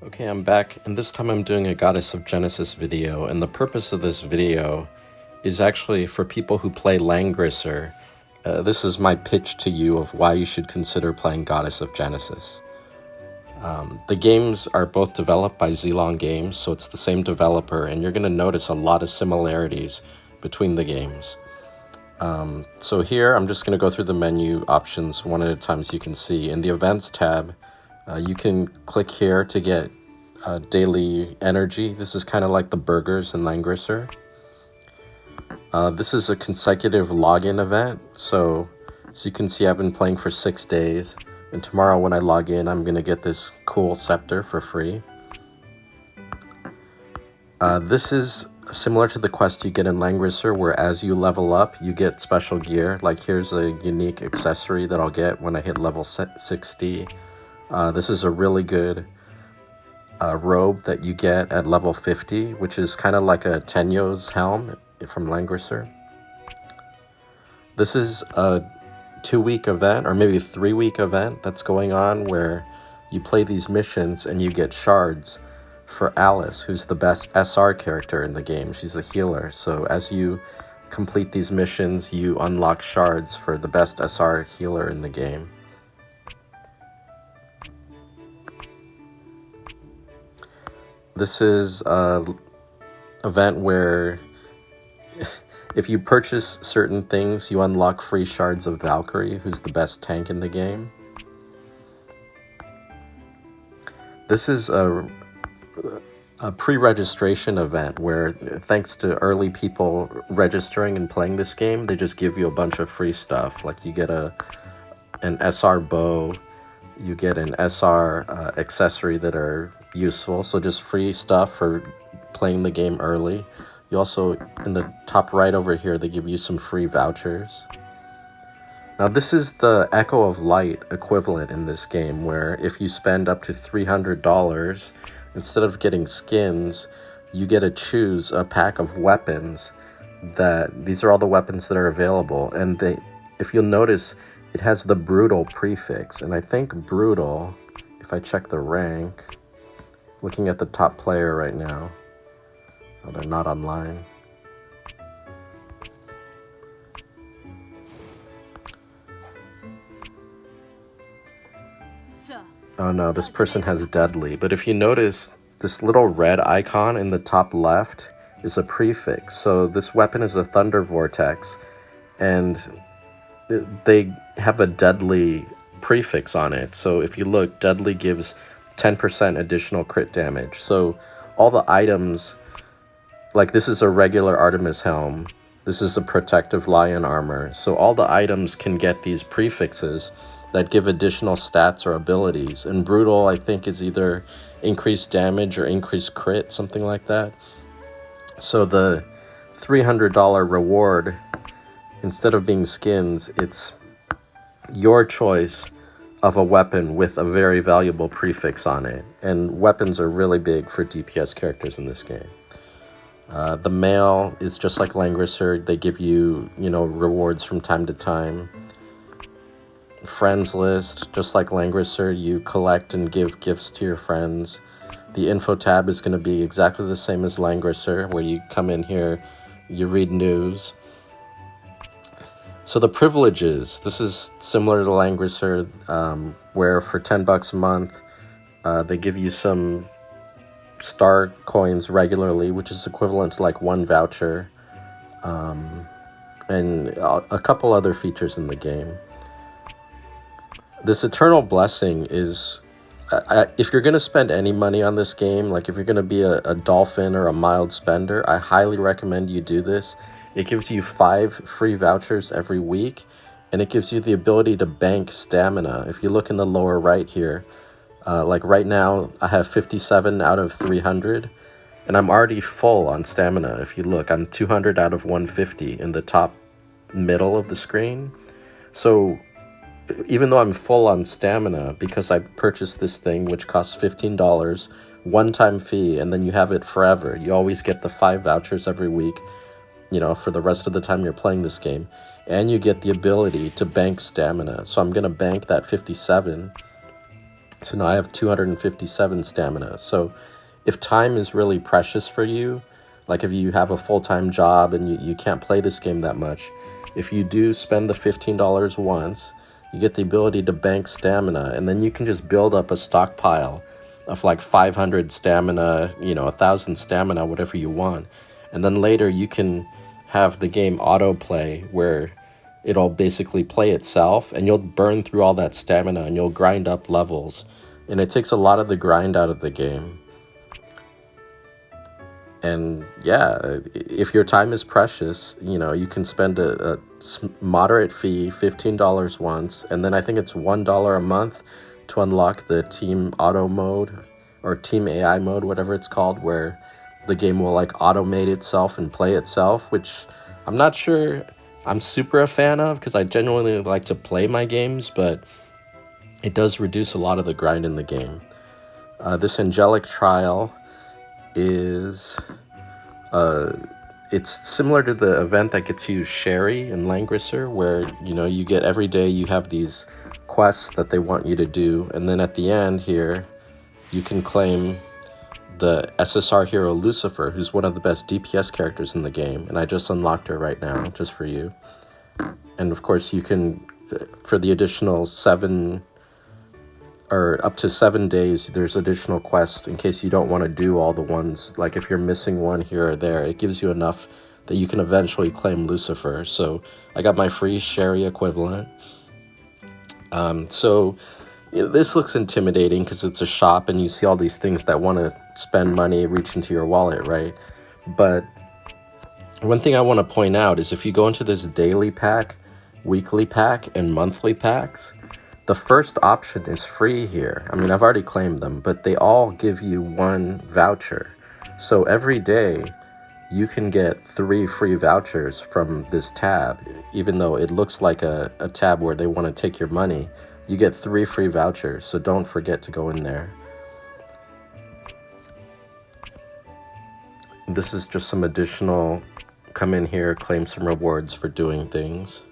Okay, I'm back, and this time I'm doing a Goddess of Genesis video, and the purpose of this video is actually for people who play Langrisser. This is my pitch to you of why you should consider playing Goddess of Genesis. The games are both developed by Zlong Games, so it's the same developer, and you're going to notice a lot of similarities between the games. So here, I'm just going to go through the menu options one at a time so you can see. In the Events tab, you can click here to get daily energy. This is kind of like the burgers in Langrisser. This is a consecutive login event, so you can see I've been playing for 6 days, and tomorrow when I log in, I'm going to get this cool scepter for free. This is similar to the quest you get in Langrisser, where as you level up, you get special gear. Like here's a unique accessory that I'll get when I hit level 60. This is a really good robe that you get at level 50, which is kind of like a Tenyo's helm from Langrisser. This is a 2-week event, or maybe a 3-week event that's going on where you play these missions and you get shards for Alice, who's the best SR character in the game. She's a healer, so as you complete these missions, you unlock shards for the best SR healer in the game. This is an event where if you purchase certain things, you unlock free shards of Valkyrie, who's the best tank in the game. This is a pre-registration event where, thanks to early people registering and playing this game, they just give you a bunch of free stuff. Like you get an SR bow, you get an SR accessory that are useful, so just free stuff for playing the game early. You also, in the top right over here, they give you some free vouchers. Now this is the Echo of Light equivalent in this game, where if you spend up to $300, instead of getting skins, you get to choose a pack of weapons. These are all the weapons that are available, and if you'll notice, it has the brutal prefix, and I think brutal, if I check the rank, looking at the top player right now, oh, they're not online. Oh no, this person has deadly, but if you notice, this little red icon in the top left is a prefix. So this weapon is a Thunder Vortex, and they have a deadly prefix on it. So if you look, deadly gives 10% additional crit damage. So all the items, like this is a regular Artemis helm, this is a protective lion armor, so all the items can get these prefixes that give additional stats or abilities. And brutal, I think, is either increased damage or increased crit, something like that. So the $300 reward, instead of being skins, it's your choice of a weapon with a very valuable prefix on it. And weapons are really big for DPS characters in this game. The mail is just like Langrisser. They give you, rewards from time to time. Friends list, just like Langrisser, you collect and give gifts to your friends. The info tab is going to be exactly the same as Langrisser, where you come in here, you read news. So the privileges, this is similar to Langrisser, where for $10 a month, they give you some star coins regularly, which is equivalent to like 1 voucher, and a couple other features in the game. This Eternal Blessing is, if you're going to spend any money on this game, like if you're going to be a dolphin or a mild spender, I highly recommend you do this. It gives you 5 free vouchers every week, and it gives you the ability to bank stamina. If you look in the lower right here, like right now, I have 57 out of 300, and I'm already full on stamina. If you look, I'm 200 out of 150 in the top middle of the screen. So even though I'm full on stamina, because I purchased this thing, which costs $15, one-time fee, and then you have it forever. You always get the 5 vouchers every week, for the rest of the time you're playing this game. And you get the ability to bank stamina. So I'm going to bank that 57. So now I have 257 stamina. So if time is really precious for you, like if you have a full-time job and you can't play this game that much, if you do spend the $15 once, you get the ability to bank stamina, and then you can just build up a stockpile of like 500 stamina, 1,000 stamina, whatever you want. And then later you can have the game autoplay where it'll basically play itself, and you'll burn through all that stamina and you'll grind up levels. And it takes a lot of the grind out of the game. And yeah, if your time is precious, you can spend a moderate fee, $15 once, and then I think it's $1 a month to unlock the Team Auto mode or Team AI mode, whatever it's called, where the game will like automate itself and play itself, which I'm not sure I'm super a fan of because I genuinely like to play my games, but it does reduce a lot of the grind in the game. This angelic trial is it's similar to the event that gets you Sherry in Langrisser, where you get every day you have these quests that they want you to do, and then at the end here you can claim the SSR hero Lucifer, who's one of the best DPS characters in the game, and I just unlocked her right now just for you. And of course you can, for the additional 7 or up to 7 days, there's additional quests in case you don't want to do all the ones. Like if you're missing one here or there, it gives you enough that you can eventually claim Lucifer. So I got my free Sherry equivalent. This looks intimidating because it's a shop and you see all these things that want to spend money, reach into your wallet, right? But one thing I want to point out is if you go into this daily pack, weekly pack, and monthly packs, the first option is free here. I mean, I've already claimed them, but they all give you 1 voucher. So every day you can get 3 free vouchers from this tab. Even though it looks like a tab where they want to take your money, you get 3 free vouchers. So don't forget to go in there. This is just some additional, come in here, claim some rewards for doing things.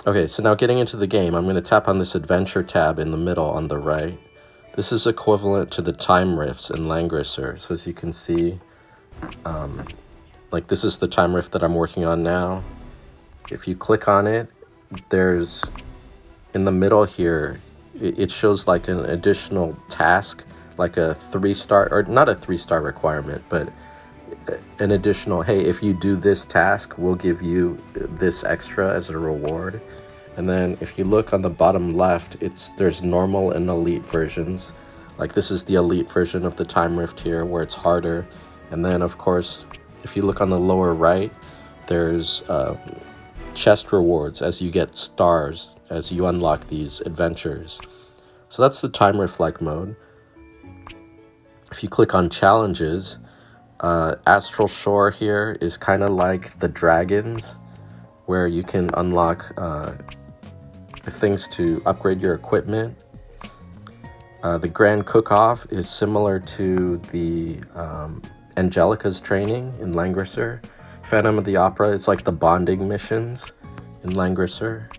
Okay, so now getting into the game, I'm going to tap on this adventure tab in the middle on the right. This is equivalent to the time rifts in Langrisser. So as you can see, like this is the time rift that I'm working on now. If you click on it, there's, in the middle here, it shows like an additional task, like a 3-star, or not a 3-star requirement, but an additional, hey, if you do this task, we'll give you this extra as a reward. And then if you look on the bottom left, there's normal and elite versions. Like this is the elite version of the time rift here, where it's harder. And then of course, if you look on the lower right, there's chest rewards as you get stars as you unlock these adventures. So that's the time rift like mode. If you click on challenges, Astral Shore here is kind of like the dragons, where you can unlock things to upgrade your equipment. The Grand Cook-Off is similar to the Angelica's training in Langrisser. Phantom of the Opera is like the bonding missions in Langrisser.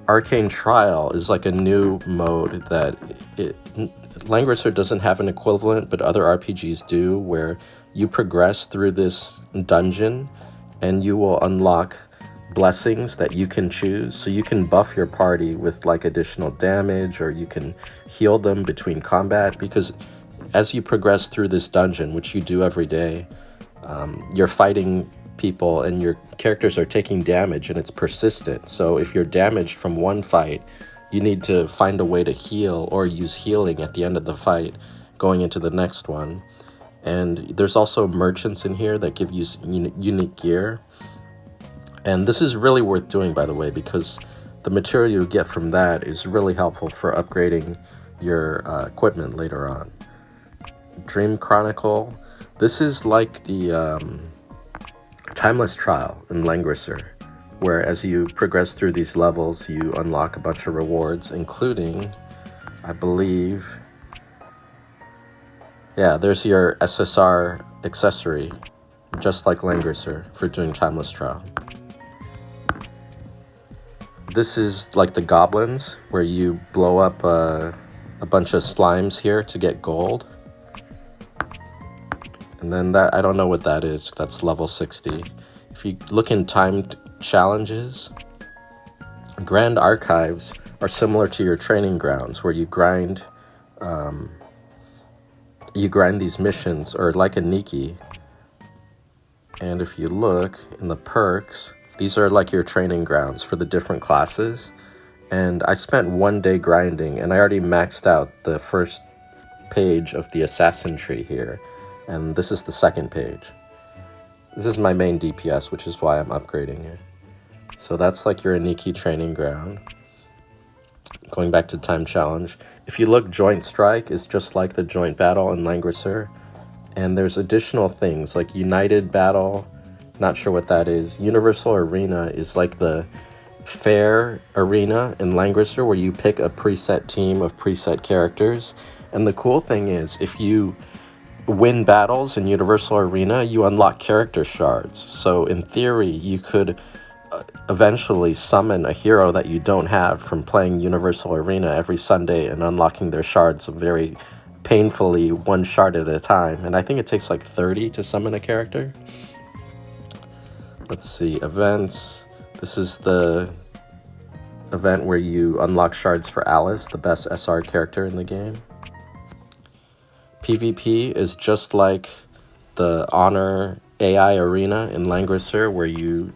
Arcane Trial is like a new mode that Langrisser doesn't have an equivalent, but other RPGs do, where you progress through this dungeon and you will unlock blessings that you can choose. So you can buff your party with like additional damage, or you can heal them between combat, because as you progress through this dungeon, which you do every day, you're fighting people and your characters are taking damage and it's persistent. So if you're damaged from one fight, you need to find a way to heal or use healing at the end of the fight going into the next one. And there's also merchants in here that give you unique gear. And this is really worth doing, by the way, because the material you get from that is really helpful for upgrading your equipment later on. Dream Chronicle. This is like the Timeless Trial in Langrisser, where as you progress through these levels, you unlock a bunch of rewards, including, I believe, yeah, there's your SSR accessory, just like Langrisser, for doing Timeless Trial. This is like the goblins, where you blow up a bunch of slimes here to get gold. And then that, I don't know what that is. That's level 60. If you look in timed challenges, Grand Archives are similar to your training grounds where you grind these missions, or like a Nikki. And if you look in the perks, these are like your training grounds for the different classes. And I spent 1 day grinding, and I already maxed out the first page of the assassin tree here. And this is the second page. This is my main DPS, which is why I'm upgrading it. So that's like your Aniki training ground. Going back to time challenge. If you look, joint strike is just like the joint battle in Langrisser. And there's additional things like United Battle, not sure what that is. Universal Arena is like the fair arena in Langrisser where you pick a preset team of preset characters. And the cool thing is, if you win battles in Universal Arena, you unlock character shards. So in theory, you could eventually summon a hero that you don't have from playing Universal Arena every Sunday and unlocking their shards very painfully, 1 shard at a time. And I think it takes like 30 to summon a character. Let's see, events. This is the event where you unlock shards for Alice, the best SR character in the game. PvP is just like the Honor AI Arena in Langrisser, where you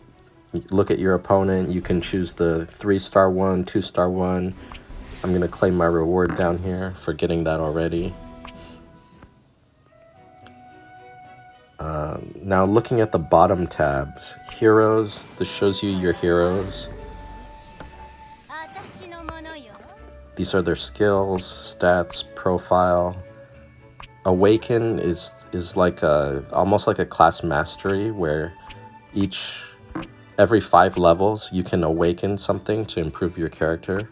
look at your opponent, you can choose the 3-star one, 2-star one. I'm going to claim my reward down here for getting that already. Now looking at the bottom tabs, heroes, this shows you your heroes. These are their skills, stats, profile. Awaken is like almost like a class mastery where every 5 levels you can awaken something to improve your character.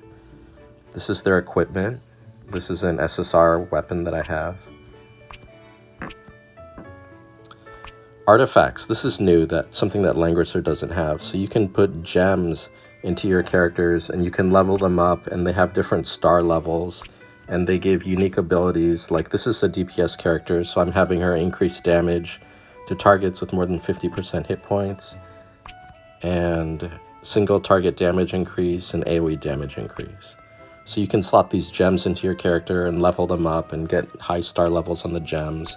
This is their equipment. This is an SSR weapon that I have. Artifacts. This is new, something that Langrisser doesn't have. So you can put gems into your characters and you can level them up, and they have different star levels and they give unique abilities. Like this is a DPS character, so I'm having her increase damage to targets with more than 50% hit points, and single target damage increase and AoE damage increase. So you can slot these gems into your character and level them up and get high star levels on the gems.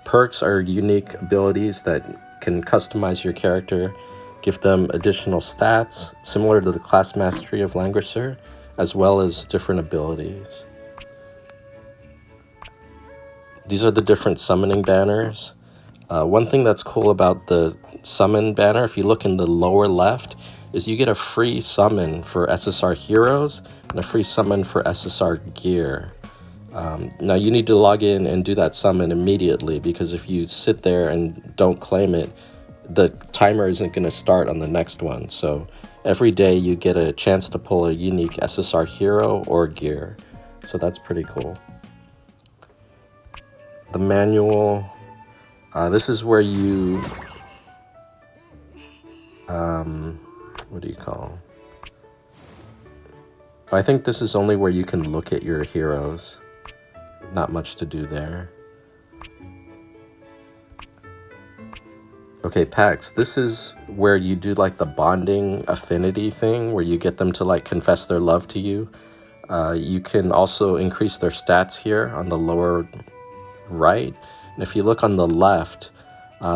Perks are unique abilities that can customize your character, give them additional stats similar to the class mastery of Langrisser, as well as different abilities. These are the different summoning banners. One thing that's cool about the summon banner, if you look in the lower left, is you get a free summon for SSR heroes and a free summon for SSR gear. Now you need to log in and do that summon immediately, because if you sit there and don't claim it, the timer isn't going to start on the next one. So every day you get a chance to pull a unique SSR hero or gear. So that's pretty cool. The manual, this is where you, what do you call? I think this is only where you can look at your heroes. Not much to do there. Okay, packs. This is where you do like the bonding affinity thing, where you get them to like confess their love to you. You can also increase their stats here on the lower right. And if you look on the left,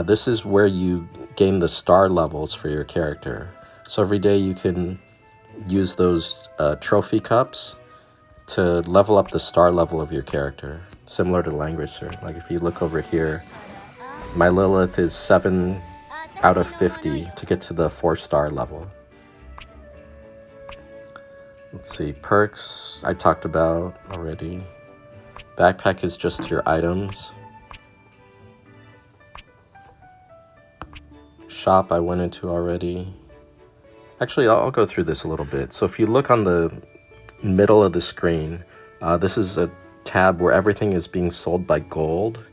this is where you gain the star levels for your character. So every day you can use those trophy cups to level up the star level of your character, similar to Langrisser. Like if you look over here, my Lilith is 7 out of 50 to get to the 4-star level. Let's see, perks I talked about already. Backpack is just your items. Shop I went into already. Actually, I'll go through this a little bit. So if you look on the middle of the screen, this is a tab where everything is being sold by gold.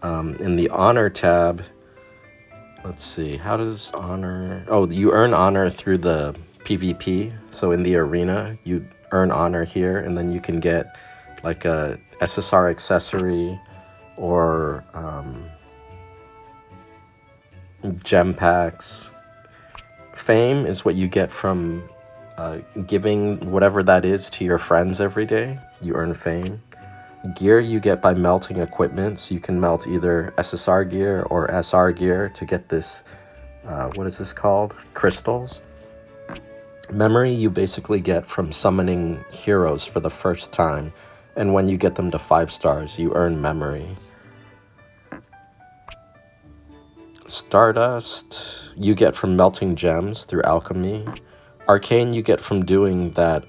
In the honor tab, let's see, how does honor... Oh, you earn honor through the PvP. So in the arena, you earn honor here, and then you can get like a SSR accessory or gem packs. Fame is what you get from giving whatever that is to your friends every day. You earn fame. Gear you get by melting equipment, so you can melt either SSR gear or SR gear to get this, what is this called? Crystals. Memory you basically get from summoning heroes for the first time, and when you get them to 5 stars, you earn memory. Stardust you get from melting gems through alchemy. Arcane you get from doing that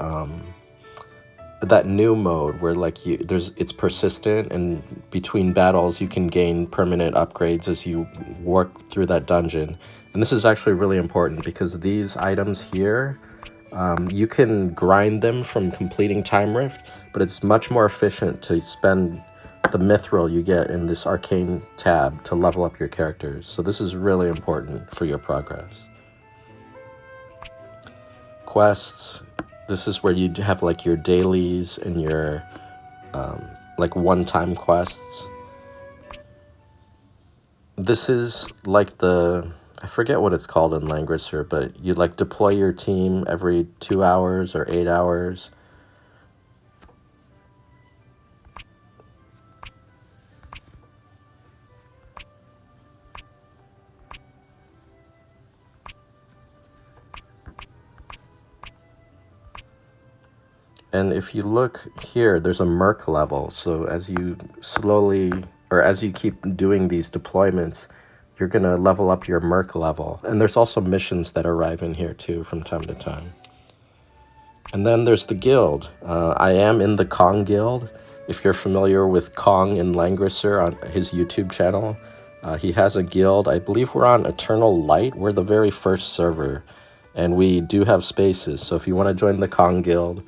that new mode where like it's persistent, and between battles you can gain permanent upgrades as you work through that dungeon. And this is actually really important because these items here, you can grind them from completing Time Rift, but it's much more efficient to spend the mithril you get in this arcane tab to level up your characters. So this is really important for your progress. Quests. This is where you have like your dailies and your like one-time quests. This is like I forget what it's called in Langrisser, but you like deploy your team every 2 hours or 8 hours. And if you look here, there's a merc level. So as you as you keep doing these deployments, you're going to level up your merc level. And there's also missions that arrive in here too from time to time. And then there's the guild. I am in the Kong guild. If you're familiar with Kong in Langrisser on his YouTube channel, he has a guild. I believe we're on Eternal Light. We're the very first server. And we do have spaces. So if you want to join the Kong guild,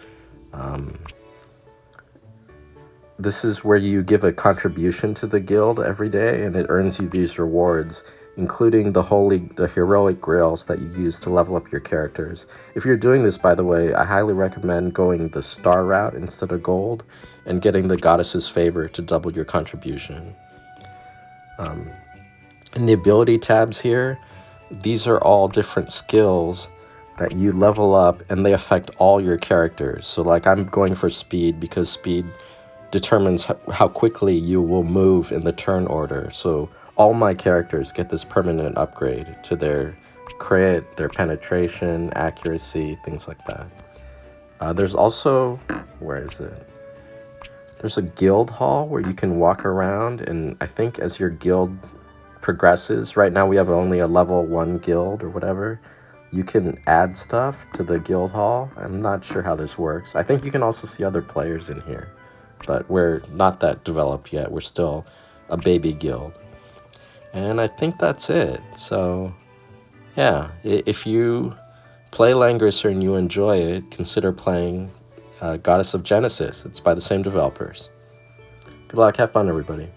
this is where you give a contribution to the guild every day, and it earns you these rewards, including the heroic grails that you use to level up your characters. If you're doing this, by the way, I highly recommend going the star route instead of gold and getting the goddess's favor to double your contribution. In the ability tabs here, these are all different skills that you level up, and they affect all your characters. So like I'm going for speed because speed determines how quickly you will move in the turn order. So all my characters get this permanent upgrade to their crit, their penetration, accuracy, things like that. There's also, where is it? There's a guild hall where you can walk around, and I think as your guild progresses, right now we have only a level 1 guild or whatever, you can add stuff to the guild hall. I'm not sure how this works. I think you can also see other players in here, but we're not that developed yet. We're still a baby guild. And I think that's it. So yeah, if you play Langrisser and you enjoy it, consider playing Goddess of Genesis. It's by the same developers. Good luck, have fun, everybody.